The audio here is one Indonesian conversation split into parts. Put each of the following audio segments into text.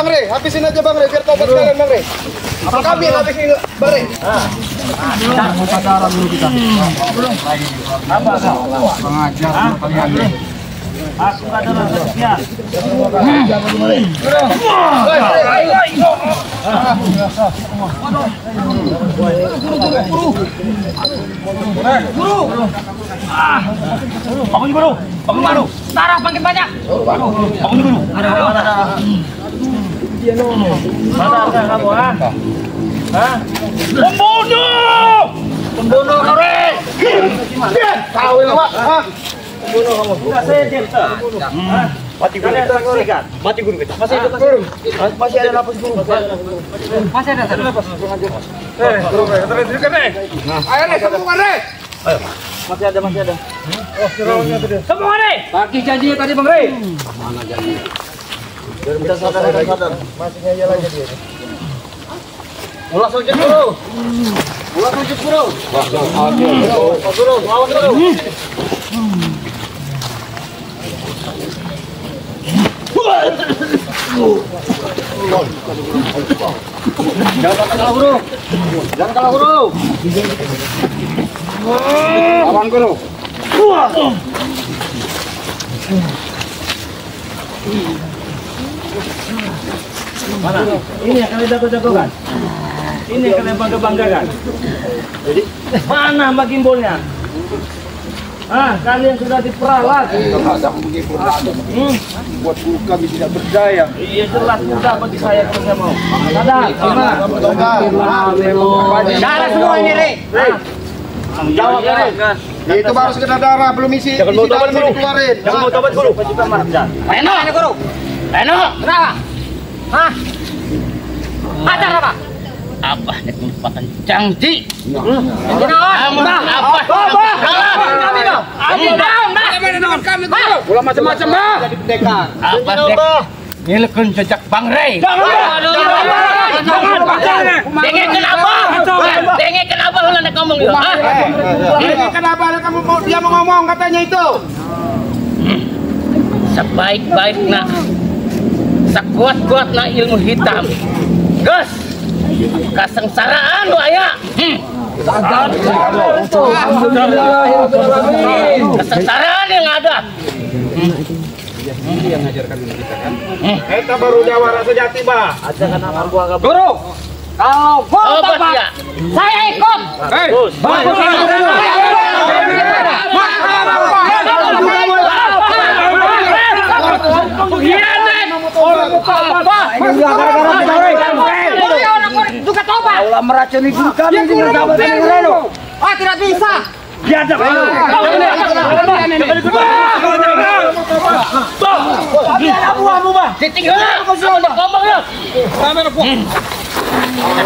Bang Rey, habisin aja Bang Rey, biar tobat kalian Bang Rey. Apa kami yang habisin Bang Rey? Kita darah dulu kita. Apa kau? Pengajar kalian. Aku adalah manusia. Bangun dulu. Bangun baru. Darah makin banyak. Bangun dulu. Ada. Sadar kamu, ha? Hah? Pembunuh! Pembunuh kau, Rey! Tahu ya Pak? Pembunuh kamu. Enggak, saya jenta. Mati guru kita. Mati guru kita. Masih hidup, masih ada napas guru. Masih ada napas. Guru Rey, terus Rey. Ayo Rey, sambungan Rey. Ayo. Masih ada. Oh, semua Rey. Bagi janjinya tadi Bang Rey. Mana janji? Kita sadar. Masih ngeyel aja dia. Ulas sujud guru. Guru, awas guru. Jangan kalah guru. Awan guru. Mana? Ini yang kalian jago-jagokan. Ini yang kalian bangga-banggakan. Jadi mana mbak gimbolnya? Kalian sudah diperalat. Buat guru kami tidak berdaya. Iya jelas mudah bagi saya kalau saya mau. Sadar, gimana? Darah semua ini, Rey. Jawab Rey. Itu baru sekedar darah, belum isi. Jangan mau tobat guru. Dikeluarin. Jangan mau tobat guru. Kita marah jangan. Reno, ini guru. Reno, Kenapa? Hah? ajar apa? Apa nek merupakan janji? Ulah macam-macam bah. Jadi pendekar. Apa nek nilekun jejak Bang Rey? Dengek kenapa lu nek ngomong gitu? Ini kenapa kamu dia mau ngomong katanya itu? Sebaik-baiknya, sekuat-kuatnya ilmu hitam. Gus, kesengsaraan lu aya. Kesengsaraan yang ada. Ini yang ngajarkan kita kan. Kita baru jawara sejati bah. Ajarkan amal gua enggak. Guru, kalau gua Bapak, saya ikut. juga tobat. Allah meracuni diri kami dengan sahabat Reno. Tidak bisa. Biadab.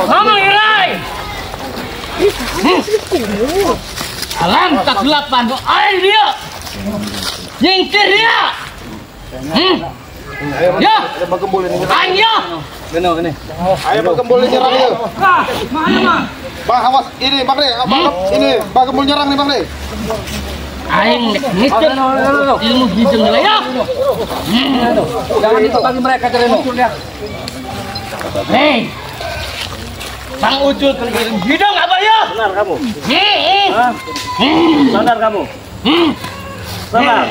Ngomong Rai. Alam kegelapan, air dia. Nyingkir dia. Ya. Ayo. Ayo Pak Gembul nyerang yuk. Bang awas ini Bang Rey, ini Bang Gembul nyerang nih Bang Rey. Aing ngikut ilmu hidung lah ya. Jangan itu bagi mereka Reno. Hei, Bang Ucul ke ilmu hidung apa ya? Benar kamu. Benar kamu. Benar.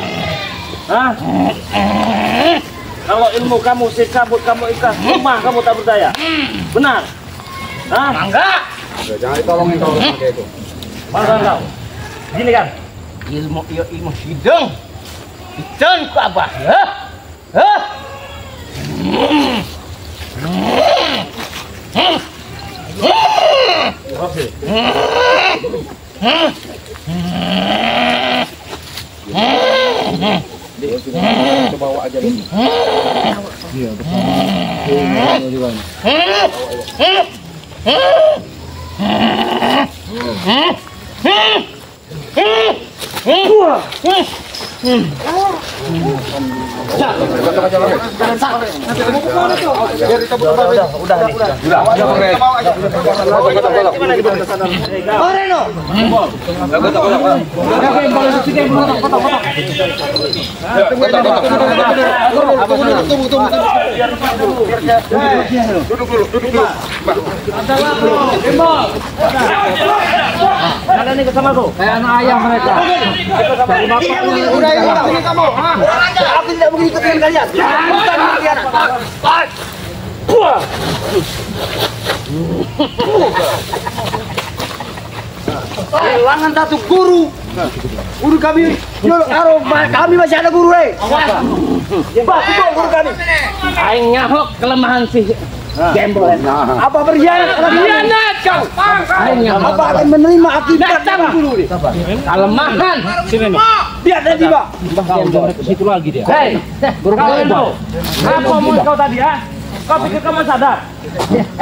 Kalau ilmu kamu sikabut kamu ikhlas, rumah kamu tak berdaya. Benar. Enggak. Jangan ditolongin kayak itu. Mana kau? Gini kan. Ilmu hidung. Ican ku abah ya. Bawa aja dulu. Iya, betul. Kalian ikut sama aku. Kayak anak ayam mereka. Ini kamu. Aku tidak mungkin ikut dengan kalian. Kehilangan satu guru. Guru kami, kami masih ada guru, guru kami. Aing nyahok kelemahan si gembel. Apa berkhianat? Khianat kau. Aing nyahok. Apa akan menerima akibat guru ini? Kelemahan. Lihat tadi, Pak. Situ lagi dia. Hei, guru kau. Apa mau kau tadi, ha? Kau pikir kamu sadar?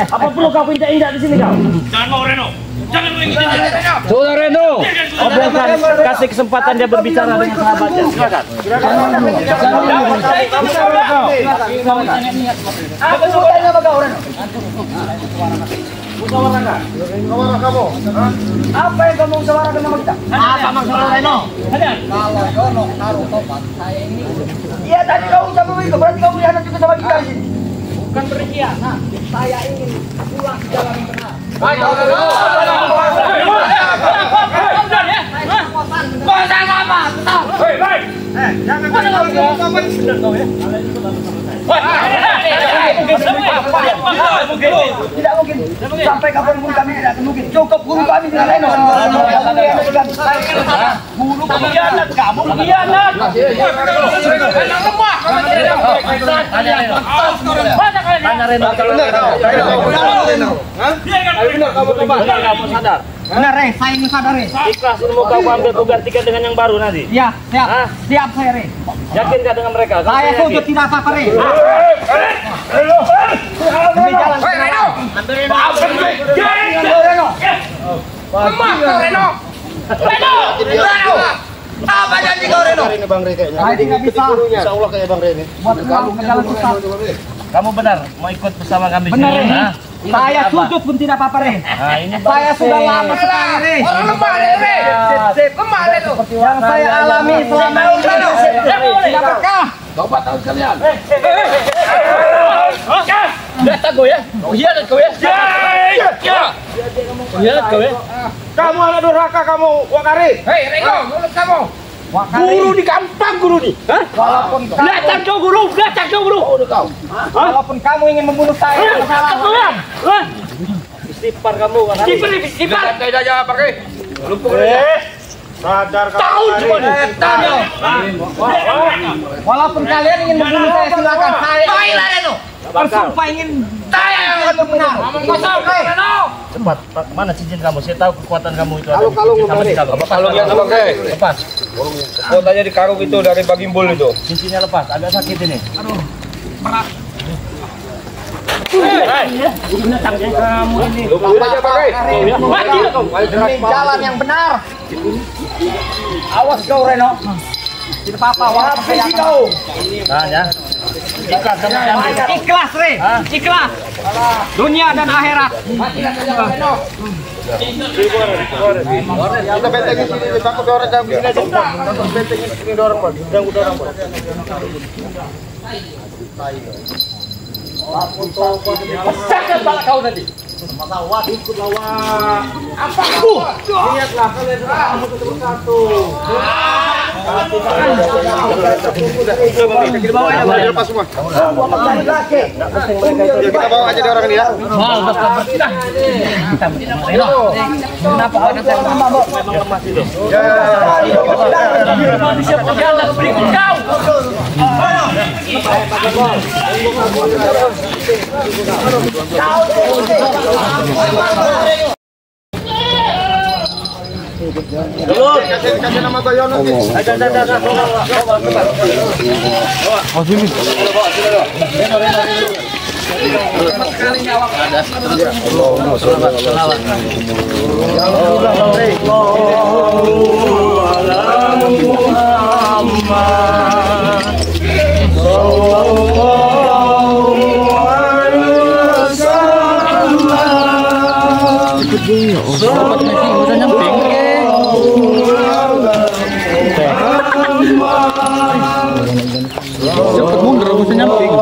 Apa perlu kau injak-injak di sini kau? Jangan mau Reno. Jangan mau injak Reno. Saudara Reno. Oh, biarkan kasih kesempatan dia berbicara dengan sahabatnya. Silakan. Apa sebutannya apa kau, Reno? Musyawarah kamu. Apa yang kamu musyawarahkan sama kita? Apa maksud Reno? Kalau Yono naruh tobat, saya ini Iya tadi kau sama mereka, berarti kau berkhianat juga sama kita di sini. bukan berkhianat. Saya ingin pulang ke jalan yang benar. Tidak mungkin. Sampai kapanpun kami tidak akan mungkin. Cukup guru kami tidak lain. Guru berkhianat, kamu berkhianat. Tanya Reno kalau Benar kamu sadar. Benar, saya ingin sadar, Ikhlas ini mau kau ambil, kau gantikan dengan yang baru nanti. Ya, siap. Hah? Siap saya, Yakin gak dengan mereka? Kau Saya yakin? sujud tidak apa-apa, Demi jalan kebenaran. Apa janji kau Reno? Ini Bang Rey kayaknya. Saya tidak bisa. Insya Allah kayak Bang Rey ini. Buat pulang ke jalan susah. Kamu benar mau ikut bersama kami Benar, sini? Rey. Hah? Saya sujud pun tidak apa-apa, Nah, ini Saya sudah lama sekali, Orang lemah Rey. Lemah Reno. Yang saya alami selama ini tidak berkah. Biasa kau ya? Khianat kau ya? Khianat kau ya? Kamu anak durhaka kamu, Wakari. Hei Reno, mulut kamu. guru di kampung guru nih. Hah? Belakang kau guru, belakang kau guru. Walaupun kamu ingin membunuh saya, masalah. Istighfar kamu, istighfar. Santai saja, pakai. Sadar kamu. Tahu cuma nih. Walaupun kalian ingin membunuh saya, silakan. Saya bersumpah ingin benar. Cepat, Pak. Mana cincin kamu? Saya tahu kekuatan kamu itu. Kalung, Sama di kalung. Kalungnya Bang Rey. Lepas. Kotanya di karung itu dari Bagimbul itu. Cincinnya lepas. Agak sakit ini. Kamu ini. Lupain aja Bang Rey. Ini jalan yang benar. Awas kau Reno. Tidak apa-apa, walaupun saya akan- kau. Nah ya. Ikhlas sama kami. Ikhlas, Ikhlas. Dunia dan akhirat. Kita bentengin sini, takut orang ganggu sini aja. Takut bentengin sini dorong Bang. Ganggu dorong Bang. Sakit pala kau nanti. Lihatlah kalian kamu ketemu satu. Lepas semua. Ya, kita bawa aja di orang ini ya. Kenapa pada saya memang lemas itu? Jangan berikut kau. Kasih nama Bayon nanti. Cepet mundur, bisa nyamping.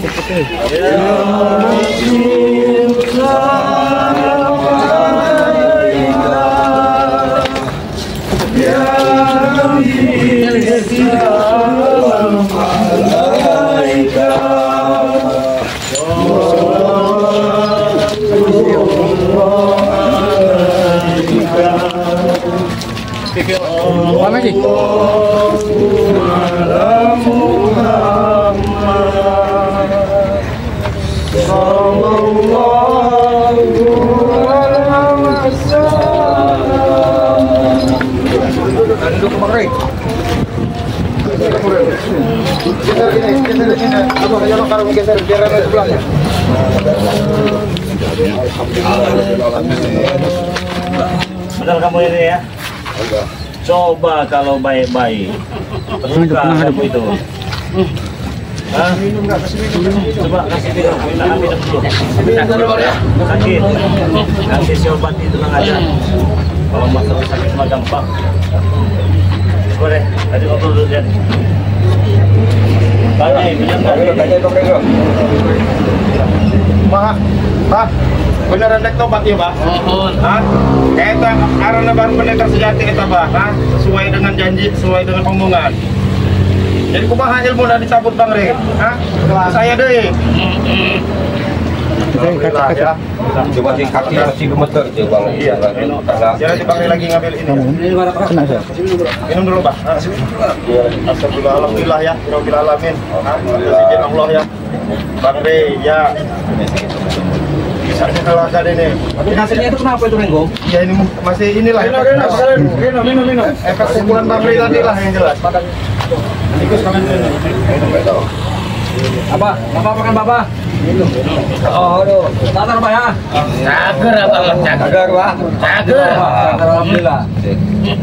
Apa sih? Benar kamu ini ya? Coba kalau baik-baik. Terbuka kamu itu. Hah? Coba kasih minum, minta minum dulu. Sakit. Kasih si obat itu tenang aja. Kalau masalah sakit mah gampang. Coba deh, tadi ngobrol dulu deh. Tanya, bilang nggak? Pak, beneran dek tobat ya, Pak? Hah? Eta arana baru pendekar sejati eta, Pak. Hah? Sesuai dengan janji, sesuai dengan omongan. Jadi kumaha ilmu udah dicabut Bang Re? Hah? Saya deh. Ya. Coba si kaki masih gemeter tuh Bang. Iya. Jangan dipakai lagi ngambil ini. Minum dulu, Pak. Astagfirullah, alhamdulillah ya. Rabbil alamin. Izin Allah ya. Bang Re, ya. Bisa dikalahkan ini. Hasilnya itu kenapa itu Renggom? Ya ini masih inilah. Minum. Efek pukulan Bang Re tadi lah yang jelas. Ikut kalian minum. Apa kan Bapak? Oh, aduh. Tatar Pak ya? Cager abang, cager. Cager Pak. Cager. Alhamdulillah.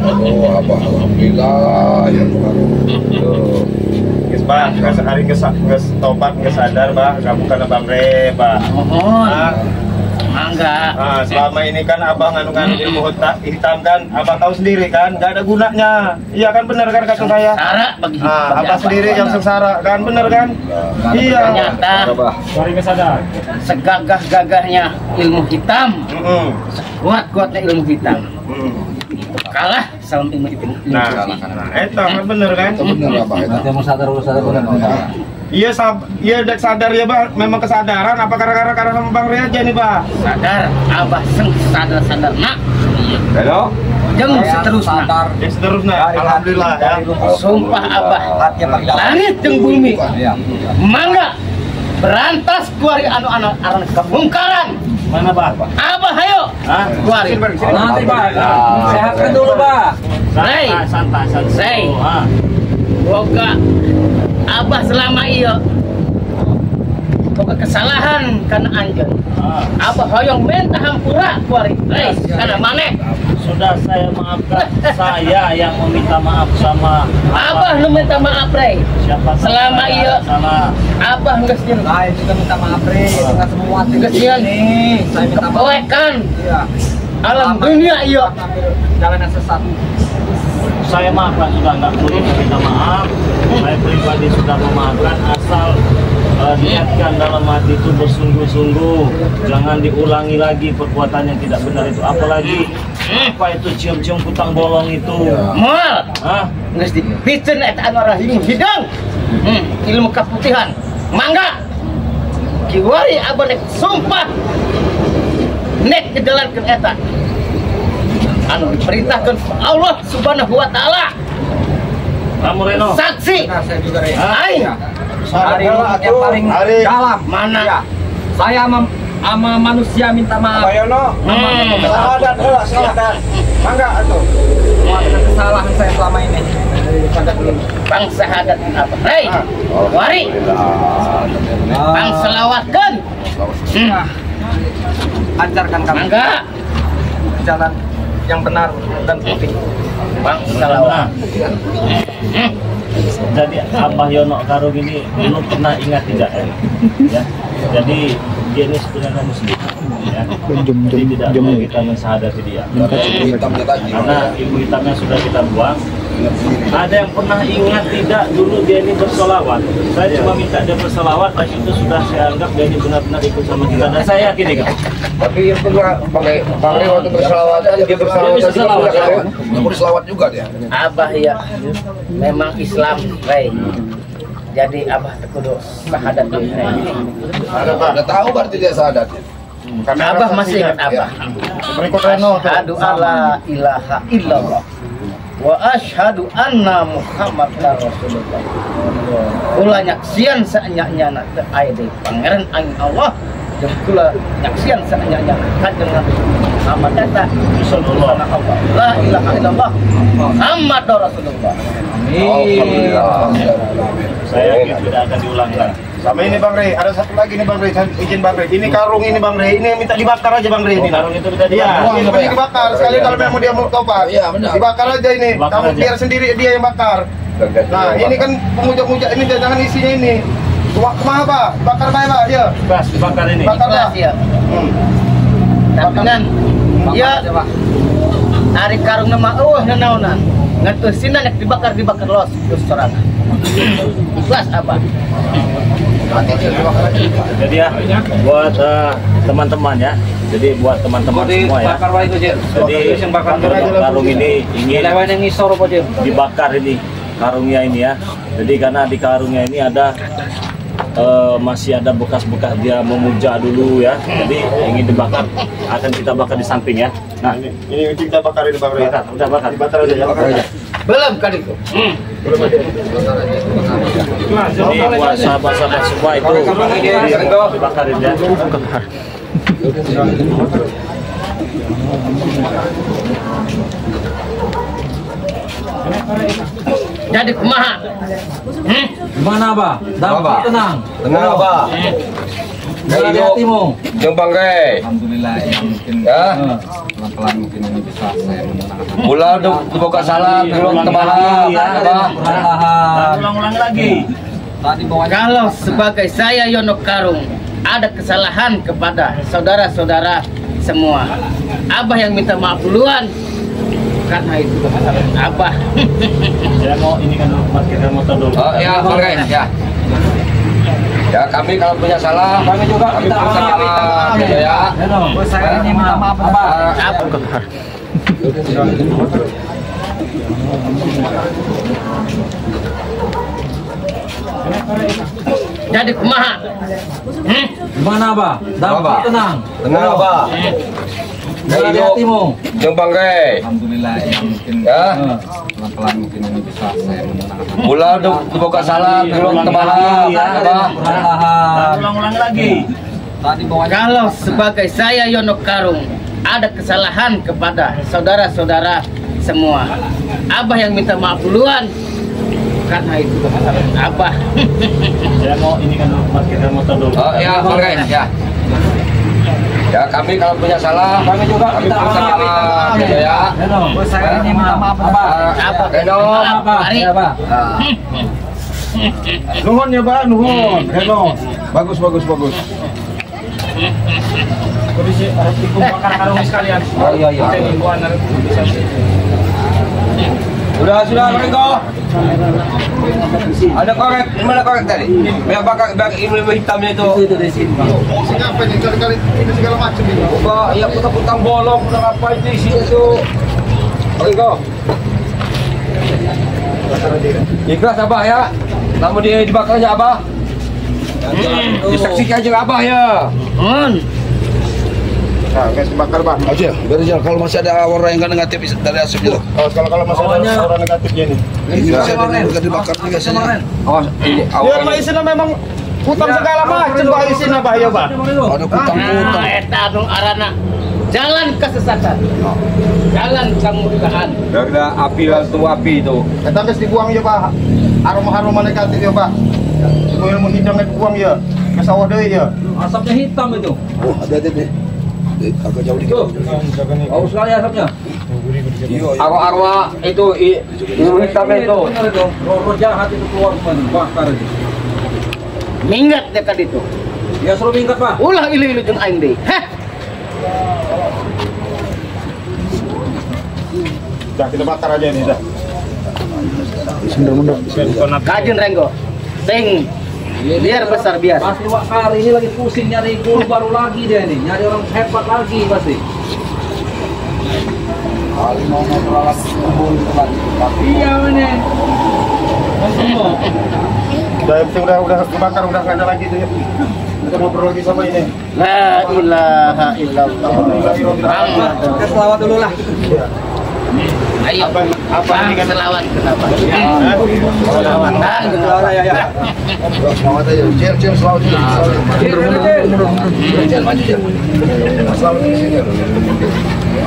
Oh, apa alhamdulillah ya Tuhan. Guys, Pak, sekali nges tobat, nges sadar, Pak. Kamu karena Bang Re, Pak. Mohon. Mangga. Nah, selama ini kan abang nganu ilmu hitam kan, abang tahu sendiri kan, nggak ada gunanya. Iya kan, benar kan kata saya. Sengsara bagi Abang sendiri yang sengsara kan, benar kan? Iya. Ternyata segagah-gagahnya ilmu hitam, kuat-kuatnya ilmu hitam, kalah sama ilmu putih. Nah, eta kan bener kan? Bener apa itu? Nanti mau sadar benar. Iya, iya udah sadar ya, Bang. Memang kesadaran apa karena sama Bang Re aja nih, Pak? Sadar, abah sadar nak. Halo? Jeng seterusnya. Ya seterusnya, alhamdulillah ya. Sumpah abah, langit jeung bumi. Mangga berantas kuari anu aran kebongkaran. Mana Pak? Abah ayo. Kuari. Nanti Pak. Sehatkan dulu Pak. Santai. Boga abah selama iya boga kesalahan karena anjeun. Abah hoyong minta hampura kuari. Karena maneh Sudah saya maafkan. Saya yang meminta maaf sama abah nu minta maaf Rey. siapa Selama iya salah. abah geus jeung Saya juga minta maaf, Bre. Dengan semua geus jeung nih. Saya minta maaf. kepoekan Iya. alam dunia iya. Jalan yang sesat. Saya maafkan, sudah nggak perlu meminta maaf. Saya pribadi sudah memaafkan, asal niatkan dalam hati itu bersungguh-sungguh. Jangan diulangi lagi perbuatan yang tidak benar itu. Apalagi apa itu cium-cium kutang bolong itu? Moal Hah? geus dipikeun eta anu rahim hidang. Ilmu kaputihan. Mangga kiwari abah nek sumpah nek dijalankeun eta anu diperintahkan Allah Subhanahu wa taala. Kamu Reno? Saksi. Nah, saya juga, Bre. Aing Hari yang paling dalam. mana? Iya. Saya sama manusia minta maaf. Yono, Hmm. selamat. Mangga atuh. Semua dengan kesalahan saya selama ini. bangsa hadat apa? Hei, wari, bangsa lawatkan. Ajarkan kami Mangga, jalan yang benar dan putih. bangsa lawat. Jadi Abah Yono Karung ini dulu pernah ingat tidak ya? Jadi dia ini sebenarnya muslim ya. Jadi tidak mau kita mensyahadati dia karena ilmu hitamnya sudah kita buang. Ada yang pernah ingat tidak dulu dia ini bersolawat? Saya cuma minta dia bersolawat, dan itu sudah saya anggap dia ini benar-benar ikut sama kita, dan saya yakin itu. Tapi yang pernah pakai waktu berselawatan dia berselawat juga dia. Abah ya, memang Islam, Rey. Jadi Abah kudu syahadat dulu. Udah tahu berarti dia syahadat. Karena Abah masih ingat Abah. Berikut Reno. Asyhadu alla ilaha illallah wa asyhadu anna Muhammadar Rasulullah. Kula nyaksian saanyana teu aya deui pangeran aing Allah jeung kula nyaksian saanyana kanjeng Nabi Muhammad eta sallallahu alaihi wasallam. La ilaha illallah Muhammadar Rasulullah. Alhamdulillah. Saya yakin tidak akan diulang lagi. Sama ini Bang Rey, ada satu lagi nih Bang Rey, izin Bang Rey. Ini karung ini Bang Rey, ini minta dibakar aja Bang Rey ini. Karung itu kita Iya, ini penting dibakar. Sekali kalau memang dia mau tobat, Iya, benar. dibakar aja ini. Bakar Kamu aja. biar sendiri dia yang bakar. Nah, ini kan pemujak-mujak ini jangan isinya ini. Kumaha Pak? Bakar bae Pak, ya. Ikhlas dibakar ini. Bakar Pak. Ikhlas ya. Tapi ya tarik karung nama eueuh nanaonan. Ngateusinna nek dibakar los terus sorangan. Ikhlas Abah. Jadi ya buat teman-teman ya. Jadi buat teman-teman semua ya. Jadi karung ini ingin dibakar ini karungnya ini ya. Jadi karena di karungnya ini ada masih ada bekas-bekas dia memuja dulu ya. Jadi ingin dibakar, akan kita bakar di samping ya. Nah, Ini kita bakar ini Bang Rey. bakar, udah bakar. Dibakar aja ya. Bakar aja. Belum kali itu. Jadi buat sahabat-sahabat semua itu dibakarin ya. Jadi kumaha? Gimana, Abah? Dapat tenang. Tenang apa? Jalan hatimu. Yang Bang Rey. Alhamdulillah ya mungkin Ya. pelan-pelan mungkin ini bisa saya menenangkan. Mula dibuka salam, belum Ulang kemana? lagi, ya. Apa? Perlahan. Ulang-ulang lagi. Tadi bawahnya Kalau sebagai saya Yono Karung ada kesalahan kepada saudara-saudara semua, Abah yang minta maaf duluan. Karena itu kesalahan Abah. Saya mau ini kan parkir motor dulu. Oh ya, Bang Rey, ya. Ya kami kalau punya salah, kami juga minta maaf gitu ya. saya ini minta maaf, Abah. Abah. Jadi kumaha? Gimana, Abah? Dapat tenang. Tenang apa? Jalan hatimu. Yang Bang Rey. Alhamdulillah ya mungkin Ya. pelan-pelan mungkin ini bisa saya menenangkan. Mula dibuka salam, belum kemana? ya. Apa? Perlahan. Ulang-ulang lagi. Tadi bawahnya Kalau sebagai saya Yono Karung ada kesalahan kepada saudara-saudara semua, Abah yang minta maaf duluan. Karena itu kesalahan Abah. Saya mau ini kan parkir motor dulu. Oh ya, Bang Rey, ya. Ya kami kalau punya salah, kami juga minta maaf gitu ya. saya ini minta maaf, Abah. Abah. Reno. Mari. Abah. Nuhun ya Pak, nuhun. Reno. Bagus. Kondisi harus dikumpulkan karung sekalian. Oh iya. Sudah, Riko. Ada korek, mana korek tadi? Yang bakar ilmu hitamnya itu. Isinya apa ini? Kali-kali ini segala macam ini. Buka, ya putar-putar bolong, udah apa itu isinya itu. Riko. Ikhlas Abah ya. Namun dia dibakarnya Abah. Disaksikan aja Abah ya. Nah, guys, dibakar Bang. Aja, biar aja kalau masih ada warna yang nggak negatif dari asapnya tuh. Kalau masih ada suara negatifnya ini. Ini masih ada yang nggak dibakar juga sih. Awas, ini Ya awal. Pak isinya memang hutan segala macam Pak isinya Pak ya Pak. Ada kutang-kutang. Nah, eta anu arana jalan kesesatan, jalan kemurkaan. Gara api itu. Kita harus dibuang ya Pak. Aroma-aroma negatif ya Pak. Ilmu hidang dibuang ya. Ke sawah deh ya. Asapnya hitam itu. Oh, ada. Agak jauh dikit. Bau sekali asapnya. Arwah-arwah itu ilmu hitam itu. Benar itu. Roh jahat itu keluar kemana? Bakar itu. Minggat dekat itu. Ya suruh minggat Pak. Ulah ilu-ilu jeung aing deui. Heh. Dah kita bakar aja nih dah. Kajen Renggo. Ting. Biar besar biasa. Pasti Wakar ini lagi pusing nyari guru baru lagi dia nih. Nyari orang hebat lagi pasti. Iya mana? Udah kebakar, udah nggak ada lagi tuh ya. Kita ngobrol lagi sama ini. La ilaha illallah. Kita selawat dulu lah. Ayo. Apa ini kan selawat kenapa? Selawat. Ya. Selamat aja. Cheers, selamat dulu.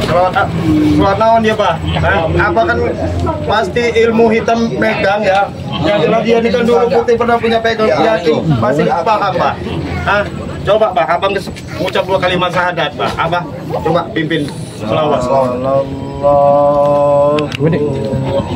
Selawat naon dia Pak? Apa kan pasti ilmu hitam pegang ya. Yang jelas dia ini kan dulu putih pernah punya pegang yakin pasti paham Pak. Coba Pak, abang ucap 2 kalimat syahadat Pak. Abah coba pimpin selawat. Sallallahu alaihi wasallam.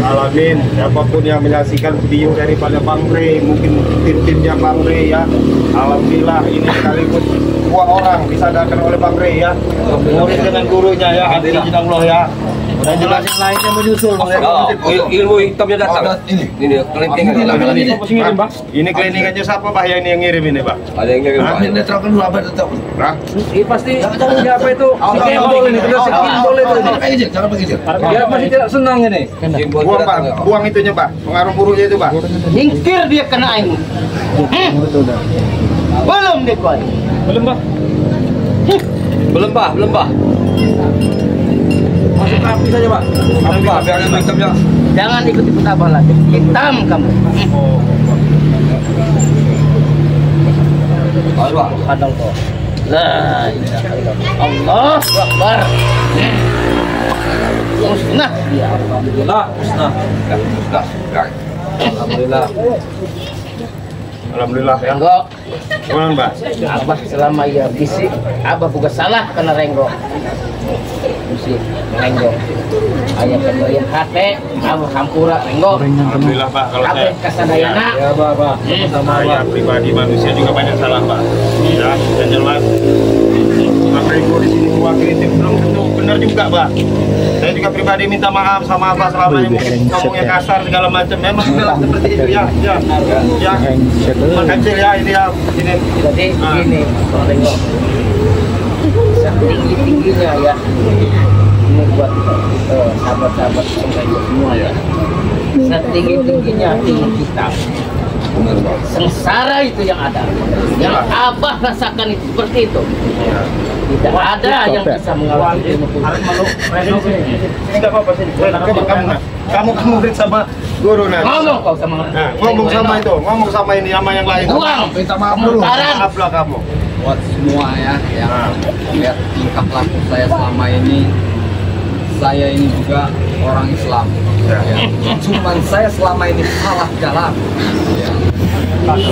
Alamin, siapapun yang menyaksikan video daripada Bang Rey, mungkin tim-timnya Bang Rey ya. Alhamdulillah ini sekaligus 2 orang disadarkan oleh Bang Rey ya. Murid dengan gurunya ya, izin Allah ya. Dan jelas yang lainnya menyusul. Ilmu hitamnya datang. Ini kelintingan. Ini kliningannya siapa Pak yang ini yang ngirim ini Pak? Ada yang ngirim Pak. Ini terangkan dulu apa tetap. Pasti siapa itu? Si Kembol ini, benar si Kembol itu. Jangan pakai izin. Dia masih tidak senang ini. Buang Pak, buang itunya Pak, pengaruh buruknya itu Pak. Nyingkir dia kena aing. Belum dekuat. Belum Pak. Belum Pak. Masuk api saja Pak. Api Pak, biar ilmu hitamnya. Jangan ikut-ikut abah lagi. Hitam kamu. Ayo Pak. Padang kok. La ilaha illallah. Allahu Akbar. Musnah dia. Alhamdulillah. Musnah. Alhamdulillah. Alhamdulillah ya. Renggo, Gimana Mbak? abah selama ia bisik, abah bukan salah kena Renggo. Bisik, Renggo. Ayah kedoyan hati, abah hampura Renggo. Alhamdulillah Pak, kalau Abah kasadayana. Ya Pak. saya pribadi manusia juga banyak salah Pak. Ya, dan jelas Bang Renggo di sini mewakili tim belum tentu benar juga Pak. Saya juga pribadi minta maaf sama Abah selama ini mungkin ngomongnya kasar segala macam. Memang itulah seperti itu ya. Makasih ya ini ya. Ini. Jadi begini, Bang Renggo. Setinggi-tingginya ya. Ini buat sahabat-sahabat Renggo semua ya. Setinggi-tingginya tinggi kita. Sengsara itu yang ada. Yang Abah rasakan itu seperti itu. Tidak ada yang bisa mengawasi ilmu Ini nggak apa-apa sih. Kamu murid sama guru nanti. ngomong kau sama Ngomong sama itu, ngomong sama ini sama yang lain. Buang. Minta maaf dulu. Maaf lah kamu. Buat semua ya yang lihat tingkah laku saya selama ini, saya ini juga orang Islam. Cuman saya selama ini salah jalan.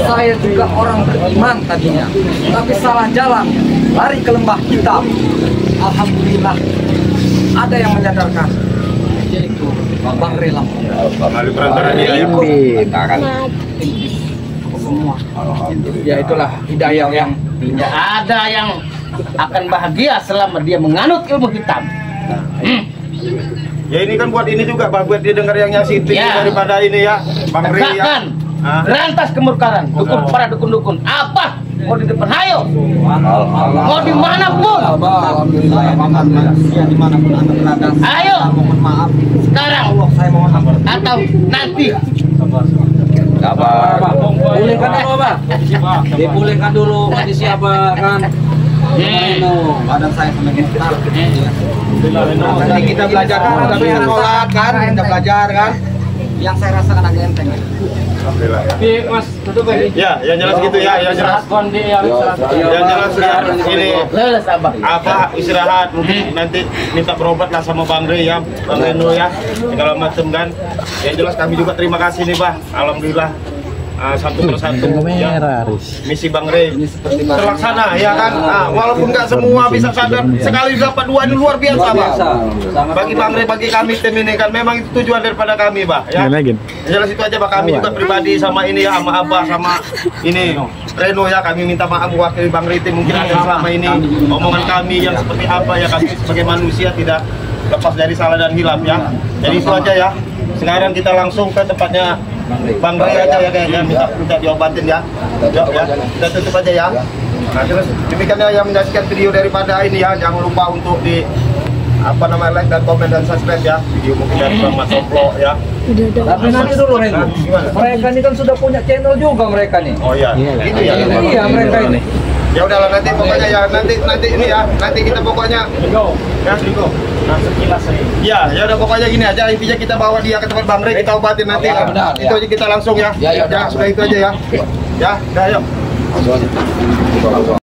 Saya juga orang beriman tadinya, tapi salah jalan, lari ke lembah hitam. Alhamdulillah ada yang menyadarkan, yaitu Bang Rey Lampung. Semua. Ya itulah hidayah yang Tidak ada yang akan bahagia selama dia menganut ilmu hitam. Ya ini kan buat ini juga, Bang, buat dia dengar yang nyasitin Ya. daripada ini ya, Bang Rey ya. Tegakkan, Hah? berantas kemurkaan, para dukun-dukun. Apa? Mau di depan, hayo. Mau dimanapun. alhamdulillah ya dimanapun anda berada. Ayo. Mohon maaf. Sekarang Saya mohon maaf. atau nanti. Sabar. Pulihkan dulu, Pak. Dipulihkan dulu kondisi apa kan? Badan saya semakin getar. Nanti kita belajar kan, udah bisa sholat kan, kita belajar kan. Yang saya rasakan agak enteng. Alhamdulillah ya. Ya, yang jelas gitu ya, yang jelas. Yang jelas ya, ini Leles abah. apa istirahat mungkin nanti minta berobat lah sama Bang Rey ya, Bang Reno ya, segala macam kan. Yang jelas kami juga terima kasih nih, Pak. Alhamdulillah satu persatu ya, misi Bang Rey terlaksana ya kan. Walaupun nggak semua bisa sadar, sekali dapat dua ini luar biasa, Pak. Bagi Bang Rey, bagi kami tim ini kan memang itu tujuan daripada kami, Pak ya. Yang jelas itu aja, Pak. Kami juga pribadi sama ini ya, sama Abah sama ini Reno ya, kami minta maaf mewakili Bang Rey tim. Mungkin ada selama ini omongan kami yang seperti apa ya, kami sebagai manusia tidak lepas dari salah dan hilaf ya. Jadi itu aja ya. Sekarang kita langsung ke tempatnya Bang Rey aja ya kayaknya, minta diobatin ya. Ya, kita tutup aja ya. Nah, terus demikian ya yang menyaksikan video daripada ini ya, jangan lupa untuk di like dan komen dan subscribe ya. Video mungkin dari Bang Mas Soplo ya. Tapi nanti dulu, Reno. Mereka ini kan sudah punya channel juga mereka nih. Oh iya, gitu ya. Iya, mereka ini. Ya udahlah, nanti pokoknya ya, nanti ini ya, nanti kita pokoknya ya, Diko. Nah, sekilas saya. Ya udah pokoknya gini aja, intinya kita bawa dia ke tempat Bang Rey, kita obatin nanti. Ya, benar, Itu ya. aja kita langsung ya. Ya, Ya, sudah itu aja ya. Ya, udah yuk.